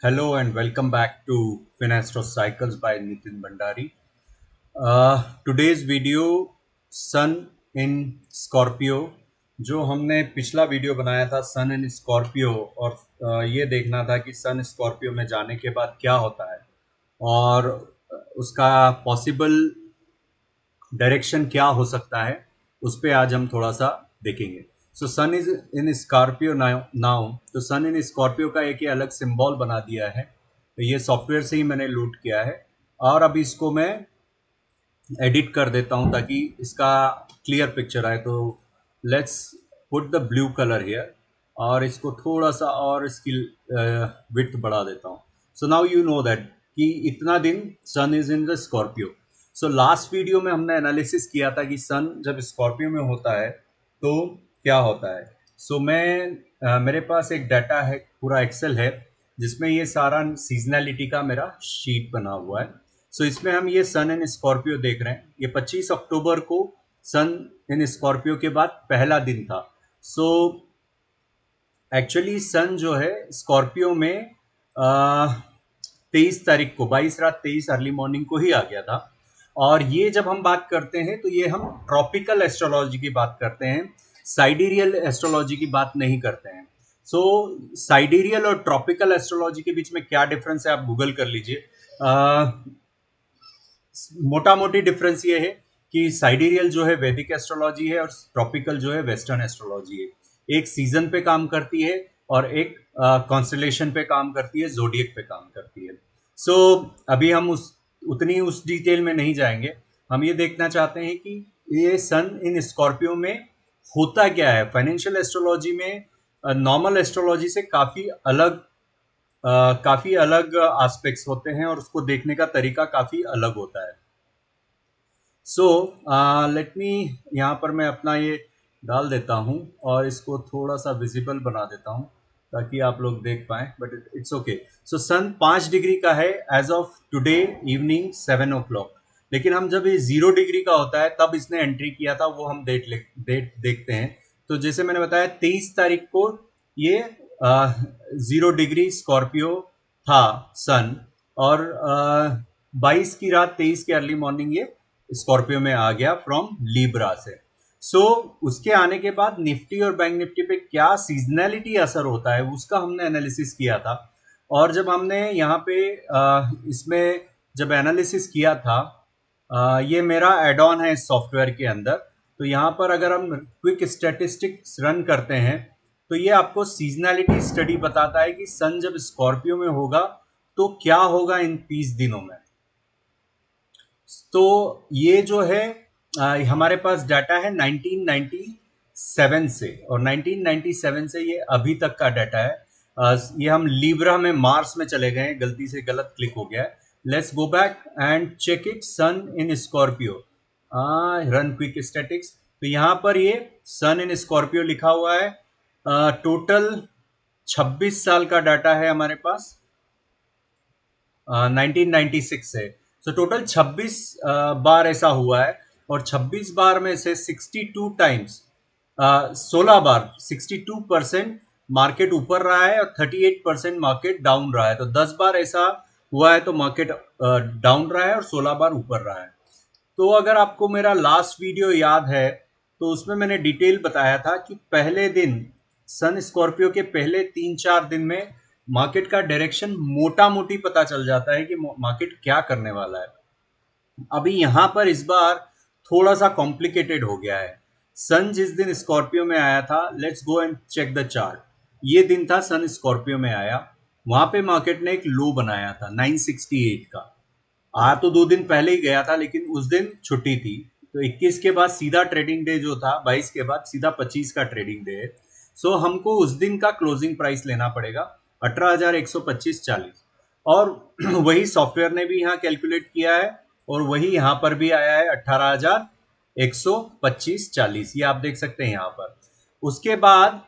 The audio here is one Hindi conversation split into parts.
Hello and welcome back to Finastro Cycles by Nitin Bhandari. Today's video Sun in Scorpio, जो हमने पिछला वीडियो बनाया था सन इन स्कॉर्पियो और ये देखना था कि सन स्कॉर्पियो में जाने के बाद क्या होता है और उसका पॉसिबल डायरेक्शन क्या हो सकता है उस पर आज हम थोड़ा सा देखेंगे। सो सन इज इन स्कॉर्पियो नाउ। तो सन इन स्कॉर्पियो का एक ही अलग सिंबल बना दिया है। तो ये सॉफ्टवेयर से ही मैंने लूट किया है और अब इसको मैं एडिट कर देता हूं ताकि इसका क्लियर पिक्चर आए। तो let's put the blue colour here और इसको थोड़ा सा और इसकी विड्थ बढ़ा देता हूं। So now you know that कि इतना दिन sun is in the Scorpio. So last video में हमने एनालिसिस किया था कि सन जब स्कॉर्पियो में होता है तो क्या होता है। सो मेरे पास एक डाटा है, पूरा एक्सेल है जिसमें ये सारा सीजनैलिटी का मेरा शीट बना हुआ है। सो इसमें हम ये सन इन स्कॉर्पियो देख रहे हैं। ये 25 अक्टूबर को सन इन स्कॉर्पियो के बाद पहला दिन था। सो एक्चुअली सन जो है स्कॉर्पियो में 23 तारीख को 22 रात 23 अर्ली मॉर्निंग को ही आ गया था। और ये जब हम बात करते हैं तो ये हम ट्रॉपिकल एस्ट्रोलॉजी की बात करते हैं, साइडेरियल एस्ट्रोलॉजी की बात नहीं करते हैं। सो साइडेरियल और ट्रॉपिकल एस्ट्रोलॉजी के बीच में क्या डिफरेंस है आप गूगल कर लीजिए। मोटा मोटी डिफरेंस ये है कि साइडेरियल जो है वैदिक एस्ट्रोलॉजी है और ट्रॉपिकल जो है वेस्टर्न एस्ट्रोलॉजी है। एक सीजन पे काम करती है और एक कॉन्स्टलेशन पे काम करती है, जोडियक पे काम करती है। सो अभी हम उस डिटेल में नहीं जाएंगे। हम ये देखना चाहते हैं कि ये सन इन स्कॉर्पियो में होता क्या है। फाइनेंशियल एस्ट्रोलॉजी में नॉर्मल एस्ट्रोलॉजी से काफी अलग एस्पेक्ट्स होते हैं और उसको देखने का तरीका काफी अलग होता है। सो लेट मी, यहाँ पर मैं अपना ये डाल देता हूँ और इसको थोड़ा सा विजिबल बना देता हूँ ताकि आप लोग देख पाएं, but it's okay. So sun 5 degree का है as of today evening 7 o'clock। लेकिन हम जब ये 0 डिग्री का होता है तब इसने एंट्री किया था, वो हम देखते हैं। तो जैसे मैंने बताया 23 तारीख को ये 0 डिग्री स्कॉर्पियो था सन, और 22 की रात 23 के अर्ली मॉर्निंग ये स्कॉर्पियो में आ गया फ्रॉम लीब्रा से। सो उसके आने के बाद निफ्टी और बैंक निफ्टी पे क्या सीजनैलिटी असर होता है उसका हमने एनालिसिस किया था। और जब हमने यहाँ पे इसमें जब एनालिसिस किया था, ये मेरा एड ऑन है इस सॉफ्टवेयर के अंदर। तो यहाँ पर अगर हम क्विक स्टैटिस्टिक्स रन करते हैं तो ये आपको सीजनैलिटी स्टडी बताता है कि सन जब स्कॉर्पियो में होगा तो क्या होगा इन 30 दिनों में। तो ये जो है हमारे पास डाटा है 1997 से, और 1997 से ये अभी तक का डाटा है। ये हम लीब्रा में मार्स में चले गए, गलती से गलत क्लिक हो गया है। Let's go back and check it sun in Scorpio, run quick statics. तो यहाँ पर ये सन इन स्कॉर्पियो लिखा हुआ है। टोटल 26 साल का डाटा है हमारे पास 1996 से। सो टोटल 26 बार ऐसा हुआ है, और 26 बार में से 62 टाइम्स 16 बार 62% मार्केट ऊपर रहा है और 38% मार्केट डाउन रहा है। तो 10 बार ऐसा हुआ है तो मार्केट डाउन रहा है और 16 बार ऊपर रहा है। तो अगर आपको मेरा लास्ट वीडियो याद है तो उसमें मैंने डिटेल बताया था कि पहले दिन सन स्कॉर्पियो के पहले 3-4 दिन में मार्केट का डायरेक्शन मोटा मोटी पता चल जाता है कि मार्केट क्या करने वाला है। अभी यहां पर इस बार थोड़ा सा कॉम्प्लिकेटेड हो गया है। सन जिस दिन स्कॉर्पियो में आया था, let's go and check the chart. ये दिन था सन स्कॉर्पियो में आया, वहां पे मार्केट ने एक लो बनाया था 968 का। आ तो 2 दिन पहले ही गया था लेकिन उस दिन छुट्टी थी। तो 21 के बाद सीधा ट्रेडिंग डे जो था, 22 के बाद सीधा 25 का ट्रेडिंग डे है। सो हमको उस दिन का क्लोजिंग प्राइस लेना पड़ेगा 18,125.40, और वही सॉफ्टवेयर ने भी यहाँ कैलकुलेट किया है और वही यहाँ पर भी आया है 18,125.40। ये आप देख सकते हैं यहाँ पर। उसके बाद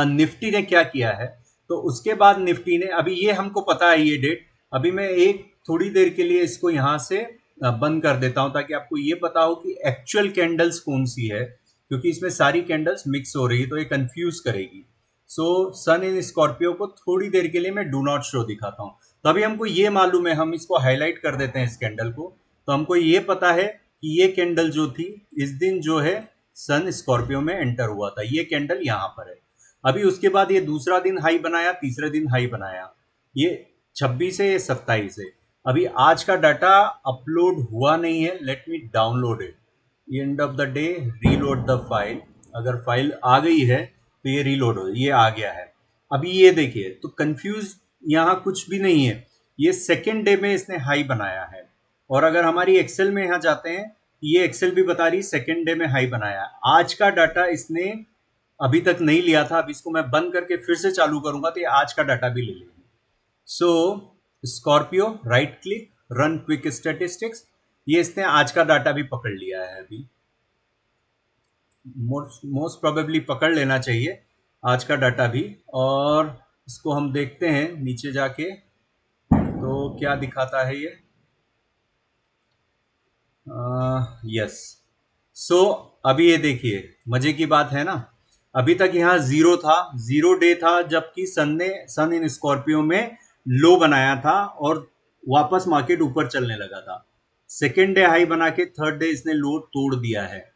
निफ्टी ने क्या किया है, तो उसके बाद निफ्टी ने, अभी ये हमको पता है ये डेट। अभी मैं एक थोड़ी देर के लिए इसको यहां से बंद कर देता हूं ताकि आपको ये पता हो कि एक्चुअल कैंडल्स कौन सी है, क्योंकि इसमें सारी कैंडल्स मिक्स हो रही है तो ये कंफ्यूज करेगी। सो सन इन स्कॉर्पियो को थोड़ी देर के लिए मैं डू नॉट शो दिखाता हूँ। तो अभी हमको ये मालूम है, हम इसको हाईलाइट कर देते हैं इस कैंडल को, तो हमको ये पता है कि ये कैंडल जो थी इस दिन जो है सन स्कॉर्पियो में एंटर हुआ था, ये कैंडल यहाँ पर है। अभी उसके बाद ये दूसरा दिन हाई बनाया, तीसरे दिन हाई बनाया, ये 26 है, ये 27 है। अभी आज का डाटा अपलोड हुआ नहीं है, let me download it. End of the day reload the file, अगर फाइल आ गई है तो ये रीलोड हो, ये आ गया है। अभी ये देखिए, तो कंफ्यूज यहाँ कुछ भी नहीं है, ये सेकेंड डे में इसने हाई बनाया है। और अगर हमारी एक्सेल में यहाँ जाते हैं, ये एक्सेल भी बता रही सेकेंड डे में हाई बनाया है। आज का डाटा इसने अभी तक नहीं लिया था, अब इसको मैं बंद करके फिर से चालू करूंगा तो ये आज का डाटा भी ले लेंगे। So Scorpio, right click, run quick statistics, ये इसने आज का डाटा भी पकड़ लिया है। अभी मोस्ट प्रोबेबली पकड़ लेना चाहिए आज का डाटा भी। और इसको हम देखते हैं नीचे जाके, तो क्या दिखाता है ये। यस। सो अभी ये देखिए, मजे की बात है ना, अभी तक यहाँ जीरो था, जीरो डे था, जबकि सन इन स्कॉर्पियो में लो बनाया था और वापस मार्केट ऊपर चलने लगा था। सेकेंड डे हाई बना के थर्ड डे इसने लो तोड़ दिया है।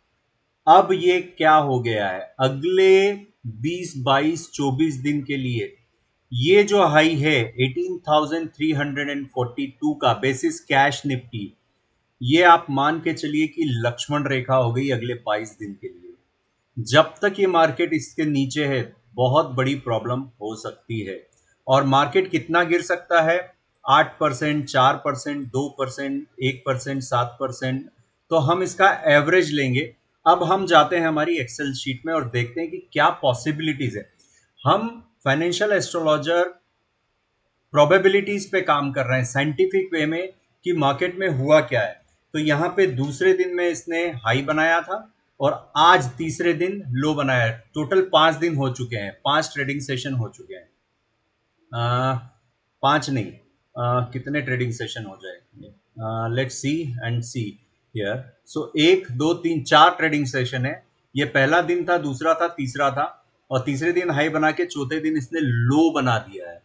अब ये क्या हो गया है, अगले 20, 22, 24 दिन के लिए ये जो हाई है 18,342 का बेसिस कैश निफ्टी, ये आप मान के चलिए कि लक्ष्मण रेखा हो गई अगले 22 दिन के लिए। जब तक ये मार्केट इसके नीचे है बहुत बड़ी प्रॉब्लम हो सकती है। और मार्केट कितना गिर सकता है, 8%, 4%, 2%, 1%, 7%। तो हम इसका एवरेज लेंगे। अब हम जाते हैं हमारी एक्सेल शीट में और देखते हैं कि क्या पॉसिबिलिटीज है। हम फाइनेंशियल एस्ट्रोलॉजर प्रोबेबिलिटीज पे काम कर रहे हैं साइंटिफिक वे में कि मार्केट में हुआ क्या है। तो यहाँ पे दूसरे दिन में इसने हाई बनाया था और आज तीसरे दिन लो बनाया है। टोटल 5 दिन हो चुके हैं, 5 ट्रेडिंग सेशन हो चुके हैं। 5 नहीं, कितने ट्रेडिंग सेशन हो जाए, let's see and see here. So 1, 2, 3, 4 trading session है। ये पहला दिन था, दूसरा था, तीसरा था, और तीसरे दिन हाई बना के चौथे दिन इसने लो बना दिया है।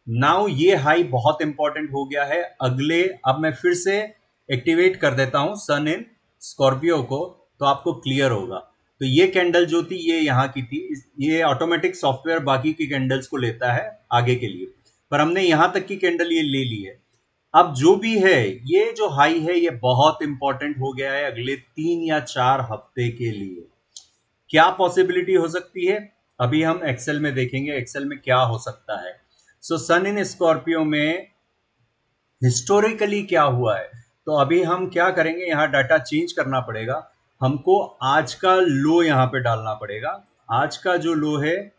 नाउ ये हाई बहुत इंपॉर्टेंट हो गया है अगले, अब मैं फिर से एक्टिवेट कर देता हूं सन इन स्कॉर्पियो को, तो आपको क्लियर होगा। तो ये कैंडल जो थी ये यहाँ की थी, ये ऑटोमेटिक सॉफ्टवेयर बाकी की कैंडल्स को लेता है आगे के लिए, पर हमने यहां तक की कैंडल ये ले ली है। अब जो भी है, ये जो हाई है ये बहुत इंपॉर्टेंट हो गया है अगले 3 या 4 हफ्ते के लिए। क्या पॉसिबिलिटी हो सकती है, अभी हम एक्सेल में देखेंगे एक्सेल में क्या हो सकता है। सो सन इन स्कॉर्पियो में हिस्टोरिकली क्या हुआ है, तो अभी हम क्या करेंगे, यहाँ डाटा चेंज करना पड़ेगा हमको। आज का लो यहाँ पे डालना पड़ेगा। आज का जो लो है,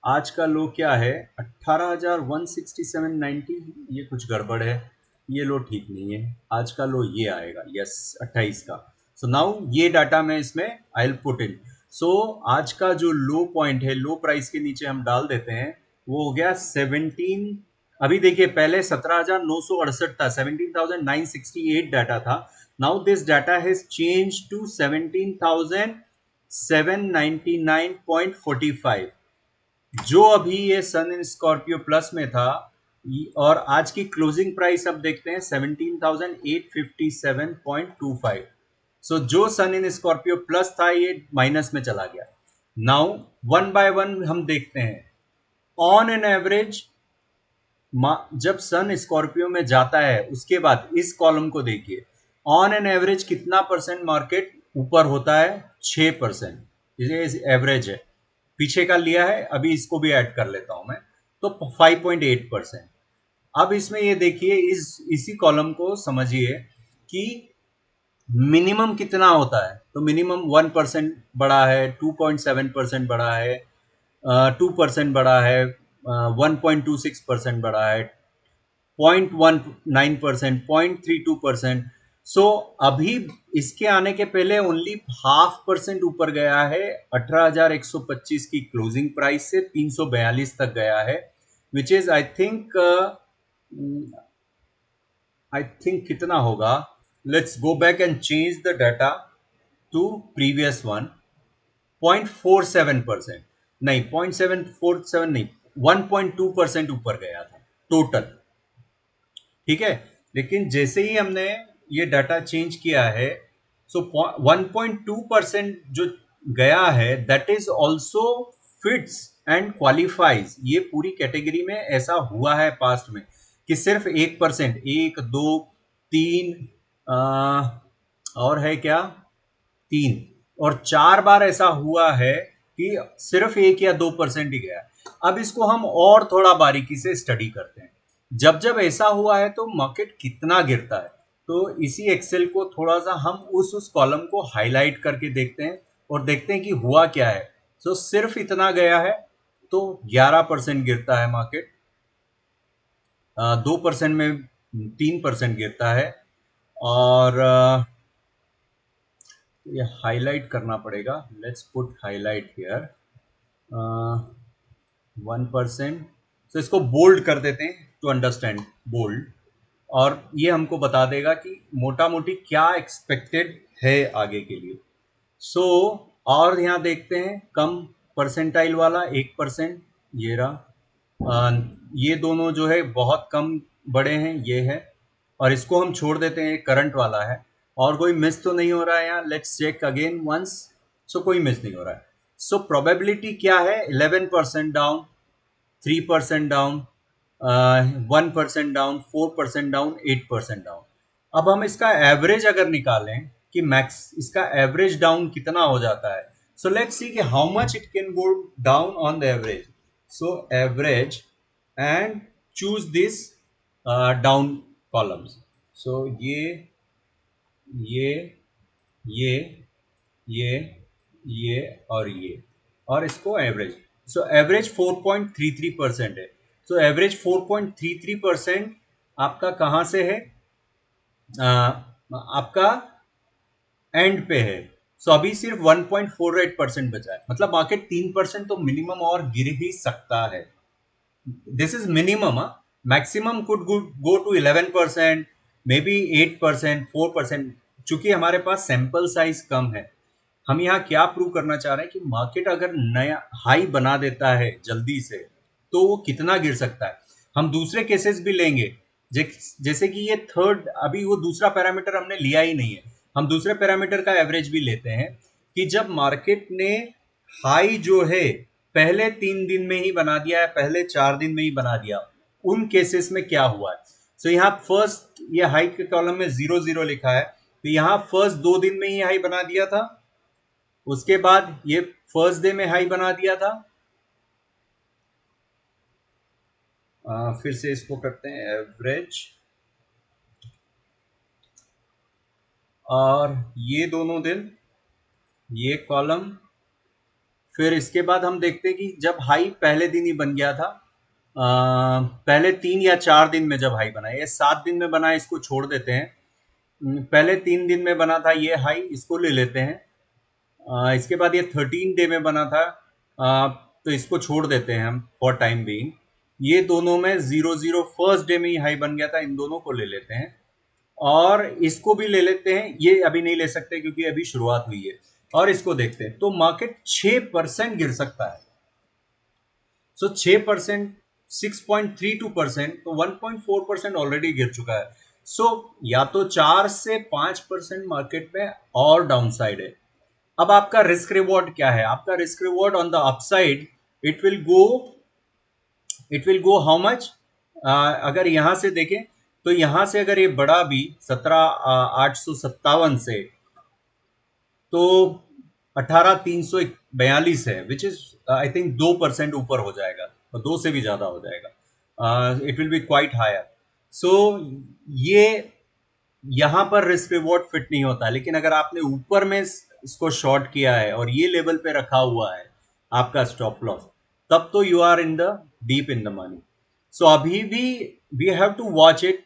आज का लो क्या है, 18,167.90, ये कुछ गड़बड़ है, ये लो ठीक नहीं है। आज का लो ये आएगा, यस, 28 का। सो नाउ ये डाटा मैं इसमें आई विल पुट इन। सो आज का जो लो पॉइंट है, लो प्राइस के नीचे हम डाल देते हैं, वो हो गया 17। अभी देखिए, पहले 17,968 था, 17,968 डाटा था। Now this data has change to 17,799.45। जो अभी ये सन इन स्कॉर्पियो प्लस में था, और आज की क्लोजिंग प्राइस अब देखते हैं 17,857.25। सो जो सन इन स्कॉर्पियो प्लस था ये माइनस में चला गया। नाउ वन बाय वन हम देखते हैं। ऑन एन एवरेज जब सन स्कॉर्पियो में जाता है उसके बाद इस कॉलम को देखिए, ऑन एन एवरेज कितना परसेंट मार्केट ऊपर होता है, 6%। ये एवरेज है, पीछे का लिया है, अभी इसको भी ऐड कर लेता हूं मैं, तो 5.8%। अब इसमें ये देखिए, इसी कॉलम को समझिए कि मिनिमम कितना होता है, तो मिनिमम 1% बढ़ा है, 2.7% बढ़ा है, 2% बढ़ा है, 1.26% बढ़ा है, 0.19%, 0.32%। सो अभी इसके आने के पहले ओनली 0.5% ऊपर गया है, 18,125 की क्लोजिंग प्राइस से 342 तक गया है, विच इज आई थिंक कितना होगा, let's go back and change the data to previous one. 0.47%, नहीं 0.747 नहीं, 1.2% ऊपर गया था टोटल। ठीक है, लेकिन जैसे ही हमने ये डाटा चेंज किया है, सो 1.2% जो गया है, that is also fits and qualifies. ये पूरी कैटेगरी में ऐसा हुआ है पास्ट में कि सिर्फ 1%, 1, 2, 3 और है क्या, 3 और 4 बार ऐसा हुआ है कि सिर्फ 1 या 2% ही गया। अब इसको हम और थोड़ा बारीकी से स्टडी करते हैं। जब जब ऐसा हुआ है तो मार्केट कितना गिरता है, तो इसी एक्सेल को थोड़ा सा हम उस कॉलम को हाईलाइट करके देखते हैं और देखते हैं कि हुआ क्या है। तो सिर्फ इतना गया है तो 11% गिरता है मार्केट, 2% में 3% गिरता है, और ये हाईलाइट करना पड़ेगा। Let's put highlight here 1%। तो इसको बोल्ड कर देते हैं टू अंडरस्टैंड बोल्ड, और ये हमको बता देगा कि मोटा मोटी क्या एक्सपेक्टेड है आगे के लिए। सो और यहाँ देखते हैं कम परसेंटाइल वाला 1%, ये रहा। ये दोनों जो है बहुत कम बड़े हैं, ये है, और इसको हम छोड़ देते हैं, करंट वाला है। और कोई मिस तो नहीं हो रहा है यहाँ, लेट्स चेक अगेन वंस। सो कोई मिस नहीं हो रहा है। सो प्रोबेबिलिटी क्या है, 11% down, 3% down, 1% down, 4% down, 8% down. अब हम इसका एवरेज अगर निकालें कि मैक्स इसका एवरेज डाउन कितना हो जाता है, सो लेट्स सी कि how much it can go down on the average. So average and choose this down columns. So ये ये ये ये और इसको एवरेज। सो एवरेज 4.33% है। सो एवरेज 4.33% आपका कहां से है, आपका एंड पे है। सो अभी सिर्फ 1.48% बचा है, मतलब मार्केट 3% तो मिनिमम और गिर ही सकता है। This is minimum, maximum could go to 11%, maybe 8%, 4%। चूंकि हमारे पास सैंपल साइज कम है, हम यहाँ क्या प्रूव करना चाह रहे हैं कि मार्केट अगर नया हाई बना देता है जल्दी से, तो वो कितना गिर सकता है। हम दूसरे केसेस भी लेंगे, जैसे कि ये थर्ड, अभी वो दूसरा पैरामीटर हमने लिया ही नहीं है, हम दूसरे पैरामीटर का एवरेज भी लेते हैं कि जब मार्केट ने हाई जो है पहले 3 दिन में ही बना दिया है, पहले 4 दिन में ही बना दिया, उन केसेस में क्या हुआ है। सो यहाँ फर्स्ट, ये हाई के कॉलम में 0 0 लिखा है, तो यहाँ फर्स्ट 2 दिन में ही हाई बना दिया था, उसके बाद ये फर्स्ट डे में हाई बना दिया था। फिर से इसको करते हैं एवरेज, और ये दोनों दिन ये कॉलम। फिर इसके बाद हम देखते हैं कि जब हाई पहले दिन ही बन गया था, पहले 3 या 4 दिन में जब हाई बना, ये 7 दिन में बना, इसको छोड़ देते हैं। पहले 3 दिन में बना था ये हाई, इसको ले लेते हैं। इसके बाद ये 13 डे में बना था, तो इसको छोड़ देते हैं हम फॉर टाइम बीइंग। ये दोनों में 0 0 फर्स्ट डे में ही हाई बन गया था, इन दोनों को ले लेते हैं, और इसको भी ले लेते हैं। ये अभी नहीं ले सकते क्योंकि अभी शुरुआत हुई है, और इसको देखते हैं तो मार्केट 6% गिर सकता है। सो 6%, 6.32%, तो 1.4% ऑलरेडी गिर चुका है। सो या तो 4 से 5% मार्केट में और डाउन साइड है। अब आपका रिस्क रिवॉर्ड क्या है, आपका risk reward on the upside, it will go it will go how much. अगर यहां से देखें तो यहां से अगर ये बड़ा भी 17,857 से, तो 18,342 है, विच इज आई थिंक 2% ऊपर हो जाएगा, और 2 से भी ज्यादा हो जाएगा। It will be quite higher. So ये यहां पर रिस्क रिवॉर्ड फिट नहीं होता, लेकिन अगर आपने ऊपर में इसको शॉर्ट किया है और ये लेवल पे रखा हुआ है आपका स्टॉप लॉस, तब तो you are in the deep in the money. So अभी भी we have to watch it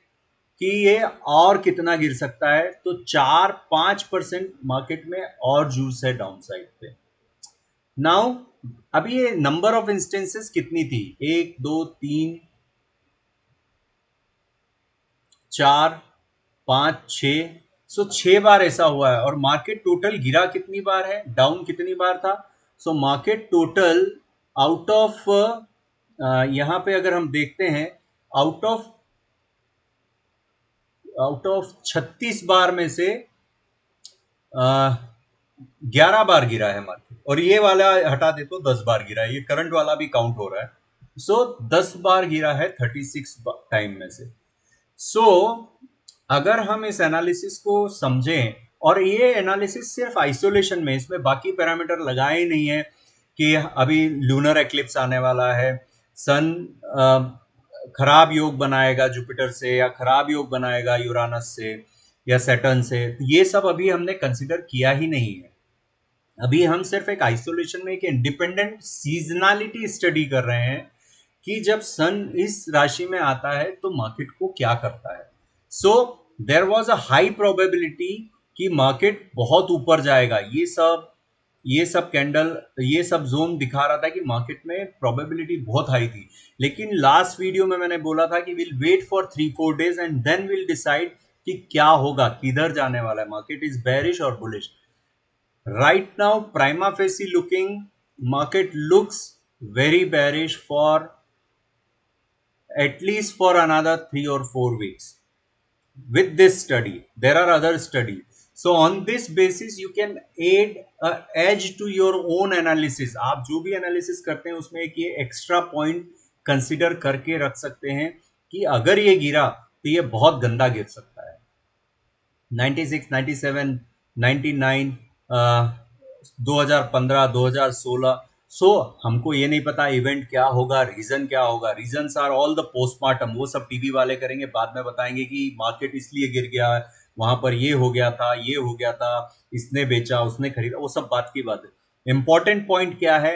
कि ये और कितना गिर सकता है। तो 4-5% मार्केट में और जूस है डाउन साइड पे। नाउ अभी ये नंबर ऑफ इंस्टेंसेस कितनी थी, 1, 2, 3, 4, 5, 6। सो 6 बार ऐसा हुआ है, और मार्केट टोटल गिरा कितनी बार है, डाउन कितनी बार था, so market total out of यहाँ पे अगर हम देखते हैं आउट ऑफ 36 बार में से 11 बार गिरा है मार्केट, और ये वाला हटा दे तो 10 बार गिरा है, ये करंट वाला भी काउंट हो रहा है। सो 10 बार गिरा है 36 टाइम में से। सो अगर हम इस एनालिसिस को समझें, और ये एनालिसिस सिर्फ आइसोलेशन में, इसमें बाकी पैरामीटर लगाए ही नहीं है कि अभी लूनर एक्लिप्स आने वाला है, सन खराब योग बनाएगा जुपिटर से या खराब योग बनाएगा यूरानस से या सैटर्न से, ये सब अभी हमने कंसिडर किया ही नहीं है। अभी हम सिर्फ एक आइसोलेशन में एक इंडिपेंडेंट सीजनलिटी स्टडी कर रहे हैं कि जब सन इस राशि में आता है तो मार्केट को क्या करता है। So there was a high probability कि मार्केट बहुत ऊपर जाएगा। ये सब कैंडल, ये सब जोन दिखा रहा था कि मार्केट में प्रोबेबिलिटी बहुत हाई थी, लेकिन लास्ट वीडियो में मैंने बोला था कि will wait for 3-4 days and then will decide कि क्या होगा, किधर जाने वाला है मार्केट, इज बेरिश और bullish. Right now, prima facie looking, market looks very bearish for at least for another 3 or 4 weeks. With this study, there are other studies. So on this basis, you can add a edge to your own analysis. आप जो भी analysis करते हैं उसमें एक ये extra point consider करके रख सकते हैं कि अगर ये गिरा तो ये बहुत गंदा गिर सकता है। 96, 97, 99, 2015, 2016। सो हमको ये नहीं पता इवेंट क्या होगा, रीजन क्या होगा। Reasons are all the postmortem, वो सब टीवी वाले करेंगे, बाद में बताएंगे कि मार्केट इसलिए गिर गया, वहां पर ये हो गया था, ये हो गया था, इसने बेचा, उसने खरीदा, वो सब बात की बात है। इंपॉर्टेंट पॉइंट क्या है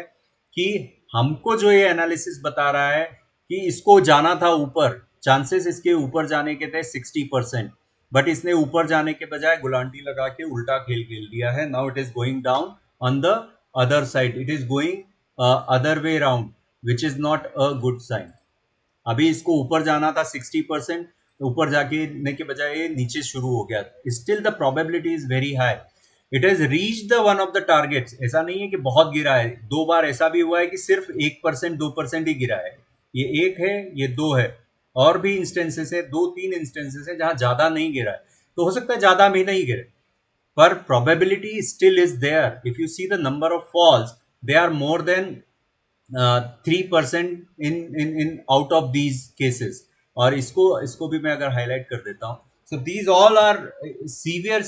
कि हमको जो ये एनालिसिस बता रहा है कि इसको जाना था ऊपर, चांसेस इसके ऊपर जाने के थे 60%, बट इसने ऊपर जाने के बजाय गुलांटी लगा के उल्टा खेल खेल दिया है। Now it is going down on the other side, it is going other way round, which is not a good sign. अभी इसको ऊपर जाना था 60%, ऊपर जाके के बजाय ये नीचे शुरू हो गया। Still the probability is very high, it has reach the one of the targets. ऐसा नहीं है कि बहुत गिरा है, 2 बार ऐसा भी हुआ है कि सिर्फ 1%, 2% ही गिरा है। ये एक है, ये दो है, और भी इंस्टेंसेस है, 2-3 इंस्टेंसेस है जहां ज्यादा नहीं गिरा है। तो हो सकता है ज्यादा भी नहीं गिरे, पर probability still is there. If you see the number of falls, they are more than 3% in out of these cases. और इसको भी मैं अगर हाईलाइट कर देता हूँ, so these all are severe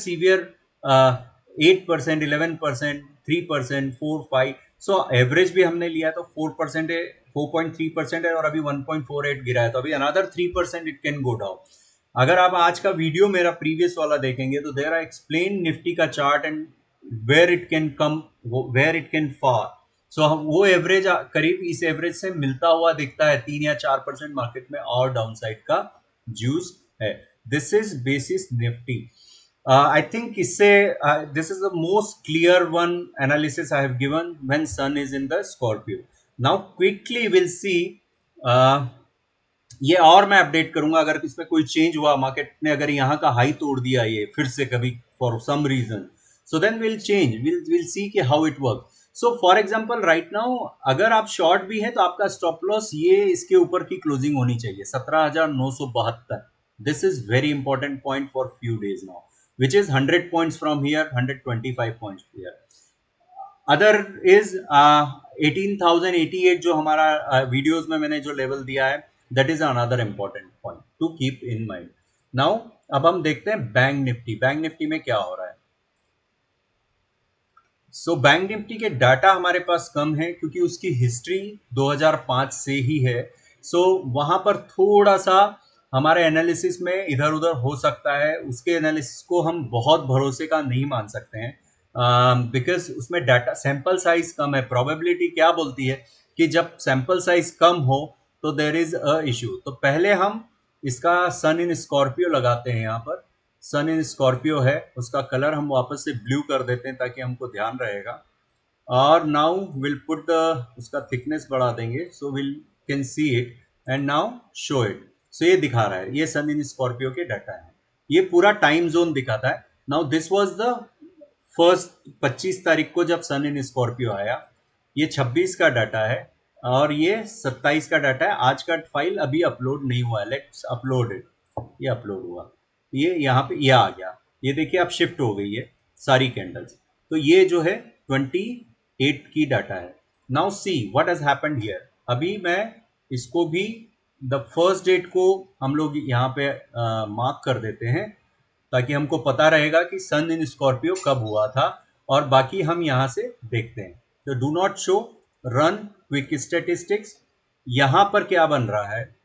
8%, 11%, 3%, 4-5। So average भी हमने लिया तो 4% है, 4.3% है, और अभी 1.48 गिरा है, तो अभी another 3% it can go down. अगर आप आज का वीडियो मेरा प्रीवियस वाला देखेंगे तो देयर आई एक्सप्लेन निफ्टी का chart and where it can come, where it can fall. So वो एवरेज करीब इस एवरेज से मिलता हुआ दिखता है, 3 या 4% मार्केट में और डाउन साइड का जूस है। This is basis Nifty. I think इससे this is the most clear one analysis I have given when sun is in the Scorpio. Now quickly will see, ये और मैं अपडेट करूंगा अगर इसमें कोई चेंज हुआ, मार्केट ने अगर यहाँ का हाई तोड़ दिया ये फिर से कभी for some reason, so then will change, will see कि how it work. So for example right now अगर आप शॉर्ट भी है तो आपका स्टॉप लॉस ये इसके ऊपर की क्लोजिंग होनी चाहिए 17,972। This is very important point for few days now, which is 100 points from here, 125 points here. Other is 18,088 जो हमारा वीडियोस में मैंने जो लेवल दिया है, that is another important point two keep in mind. Now अब हम देखते हैं बैंक निफ्टी। बैंक निफ्टी में क्या हो रहा है। सो बैंक निफ्टी के डाटा हमारे पास कम है क्योंकि उसकी हिस्ट्री 2005 से ही है। सो वहां पर थोड़ा सा हमारे एनालिसिस में इधर उधर हो सकता है, उसके एनालिसिस को हम बहुत भरोसे का नहीं मान सकते हैं, बिकॉज उसमें डाटा सैंपल साइज कम है। प्रोबेबिलिटी क्या बोलती है कि जब सैंपल साइज कम हो तो देर इज अ इश्यू। तो पहले हम इसका सन इन स्कॉर्पियो लगाते हैं, यहाँ पर सन इन स्कॉर्पियो है, उसका कलर हम वापस से ब्लू कर देते हैं ताकि हमको ध्यान रहेगा। और नाउ विल पुट द, उसका थिकनेस बढ़ा देंगे so will can see it and now show it. So ये दिखा रहा है, ये सन इन स्कॉर्पियो के डाटा है, ये पूरा टाइम जोन दिखाता है। Now this was the first 25 तारीख को जब सन इन स्कॉर्पियो आया, ये 26 का डाटा है और ये 27 का डाटा है। आज का फाइल अभी अपलोड नहीं हुआ है, लेट्स अपलोड इट। ये अपलोड हुआ, ये यहाँ पे ये आ गया। ये देखिए आप शिफ्ट हो गई है सारी कैंडल्स। तो ये जो है 28 की डाटा है। Now see what has happened here. अभी मैं इसको भी द फर्स्ट डेट को हम लोग यहाँ पे मार्क कर देते हैं, ताकि हमको पता रहेगा कि सन इन स्कॉर्पियो कब हुआ था, और बाकी हम यहाँ से देखते हैं। तो do not show, run quick statistics. यहाँ पर क्या बन रहा है,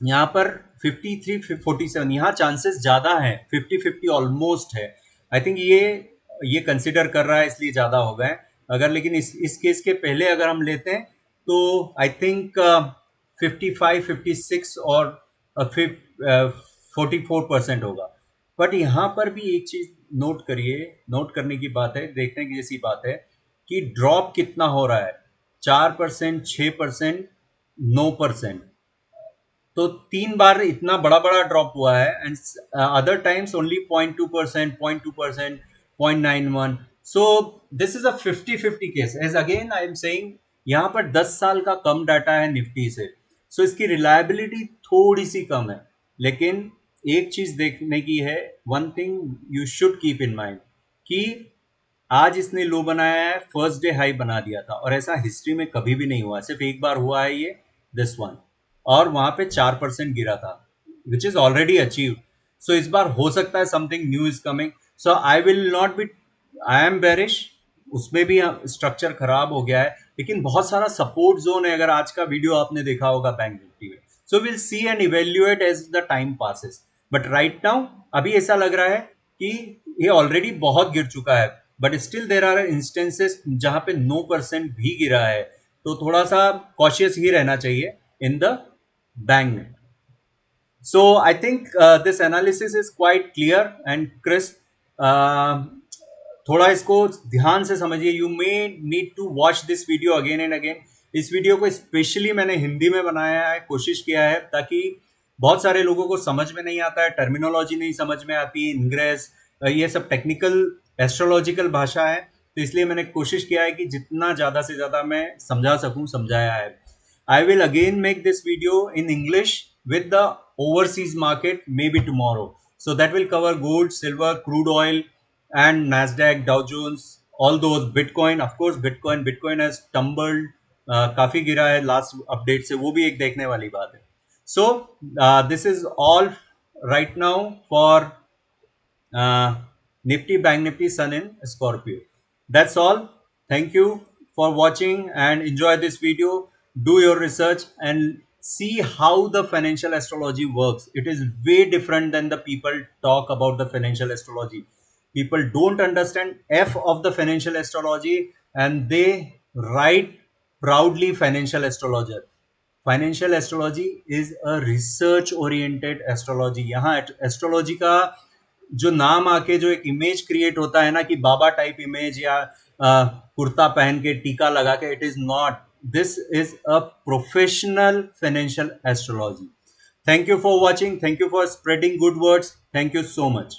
यहाँ पर 53 47, यहाँ चांसेस ज़्यादा हैं, 50-50 ऑलमोस्ट है। आई थिंक ये कंसिडर कर रहा है इसलिए ज़्यादा हो गए। अगर लेकिन इस केस के पहले अगर हम लेते हैं तो आई थिंक 55-56 और 44% होगा। बट यहाँ पर भी एक चीज़ नोट करिए, नोट करने की बात है, देखने की जैसी बात है कि ड्रॉप कितना हो रहा है। 4%, 6%, 9%। तो 3 बार इतना बड़ा बड़ा ड्रॉप हुआ है, and other times only 0.2%, 0.2%, 0.91। So this is a 50-50 case. As again I am saying, यहाँ पर 10 साल का कम डाटा है निफ्टी से, सो इसकी रिलायबिलिटी थोड़ी सी कम है। लेकिन एक चीज देखने की है, one thing you should keep in mind, कि आज इसने लो बनाया है, फर्स्ट डे हाई बना दिया था, और ऐसा हिस्ट्री में कभी भी नहीं हुआ, सिर्फ एक बार हुआ है ये, दिस वन। और वहां पे 4% गिरा था, विच इज ऑलरेडी अचीव। सो इस बार हो सकता है something new is coming. So I will not be, I am bearish. उसमें भी स्ट्रक्चर खराब हो गया है, लेकिन बहुत सारा सपोर्ट जोन है। अगर आज का वीडियो आपने देखा होगा बैंक निफ्टी में, so will see and evaluate as the time passes. But right now अभी ऐसा लग रहा है कि ये ऑलरेडी बहुत गिर चुका है, but still there are instances जहां पे 9% भी गिरा है। तो थोड़ा सा कॉशियस ही रहना चाहिए in the bank. So I think this analysis is quite clear and crisp. थोड़ा इसको ध्यान से समझिए। You may need to watch this video again and again. इस वीडियो को स्पेशली मैंने हिंदी में बनाया है, कोशिश किया है, ताकि बहुत सारे लोगों को समझ में नहीं आता है, टर्मिनोलॉजी नहीं समझ में आती, इंग्रेस, ये सब टेक्निकल एस्ट्रोलॉजिकल भाषा है। तो इसलिए मैंने कोशिश किया है कि जितना ज़्यादा से ज़्यादा मैं समझा सकूं, समझाया है। I will again make this video in English with the overseas market maybe tomorrow. So that will cover gold, silver, crude oil, and Nasdaq, Dow Jones, all those. Bitcoin, of course, Bitcoin has tumbled, काफी गिरा है लास्ट अपडेट से, वो भी एक देखने वाली बात है। So this is all right now for Nifty, Bank Nifty, Sun in Scorpio. That's all. Thank you for watching and enjoy this video. Do your research and see how the financial astrology works. It is way different than the people talk about the financial astrology. People don't understand F of the financial astrology, and they write proudly financial astrologer. Financial astrology is a research oriented astrology. यहाँ एस्ट्रोलॉजी का जो नाम आके जो एक इमेज क्रिएट होता है ना, कि बाबा टाइप इमेज या कुर्ता पहन के टीका लगा के, it is not. This is a professional financial astrology. Thank you for watching, thank you for spreading good words, thank you so much.